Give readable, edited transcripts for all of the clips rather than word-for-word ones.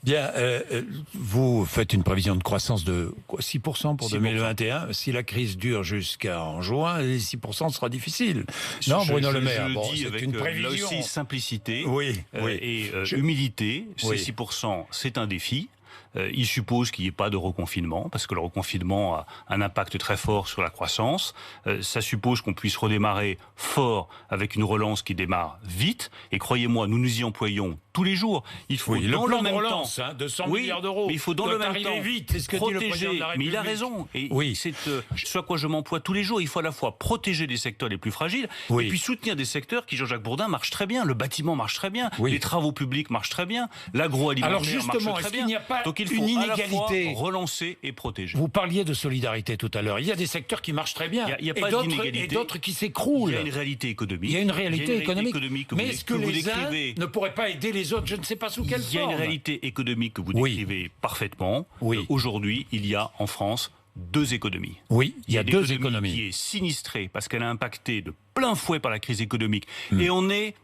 Bien, vous faites une prévision de croissance de quoi, 6% pour 2021. Si la crise dure jusqu'en juin, les 6% sera difficile. Non, Bruno Le Maire, je bon, dis c'est avec une prévision. là aussi simplicité Oui. et humilité. Oui. Ces 6%, c'est un défi. Il suppose qu'il n'y ait pas de reconfinement, parce que le reconfinement a un impact très fort sur la croissance. Ça suppose qu'on puisse redémarrer fort avec une relance qui démarre vite. Et croyez-moi, nous nous y employons tous les jours. Il faut dans le même temps, de 100 milliards d'euros. Mais il faut dans le même temps vite, c'est ce que dit le président de la mais il a République. raison. Et Oui. c'est ce à quoi je m'emploie tous les jours. Il faut à la fois protéger les secteurs les plus fragiles et puis soutenir des secteurs qui, Jean-Jacques Bourdin, marchent très bien. Le bâtiment marche très bien. Les travaux publics marchent très bien. L'agroalimentaire marche très bien. Alors justement, est-ce qu'il n'y a pas Donc il faut une inégalité? à la fois relancer et protéger. Vous parliez de solidarité tout à l'heure. Il y a des secteurs qui marchent très bien. Il y a pas d'inégalité. Et d'autres qui s'écroulent. Il y a une réalité économique. Il y a une réalité économique. Mais est-ce que les uns décrivez ne pourraient pas aider les autres? Je ne sais pas sous quelle forme. Il y a une réalité économique que vous décrivez parfaitement. Aujourd'hui, il y a en France deux économies. Oui, il y a deux économies. Qui est sinistrée parce qu'elle a impacté de plein fouet par la crise économique. Et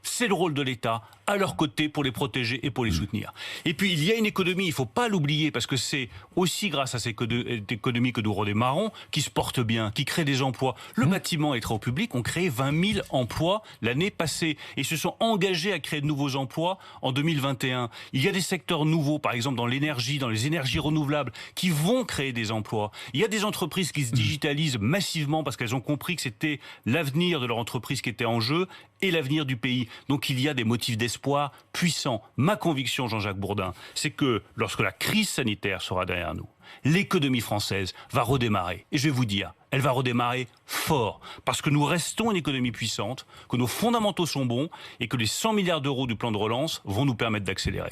c'est le rôle de l'État, à leur côté pour les protéger et pour les soutenir. Et puis il y a une économie, il ne faut pas l'oublier, parce que c'est aussi grâce à cette économie que nous redémarrons, qui se porte bien, qui crée des emplois. Le bâtiment et les travaux publics ont créé 20 000 emplois l'année passée et se sont engagés à créer de nouveaux emplois en 2021. Il y a des secteurs nouveaux, par exemple dans l'énergie, dans les énergies renouvelables, qui vont créer des emplois. Il y a des entreprises qui se digitalisent massivement parce qu'elles ont compris que c'était l'avenir de leur entreprise qui était en jeu et l'avenir du pays. Donc il y a des motifs d'espoir puissants. Ma conviction, Jean-Jacques Bourdin, c'est que lorsque la crise sanitaire sera derrière nous, l'économie française va redémarrer. Et je vais vous dire, elle va redémarrer fort, parce que nous restons une économie puissante, que nos fondamentaux sont bons et que les 100 milliards d'euros du plan de relance vont nous permettre d'accélérer.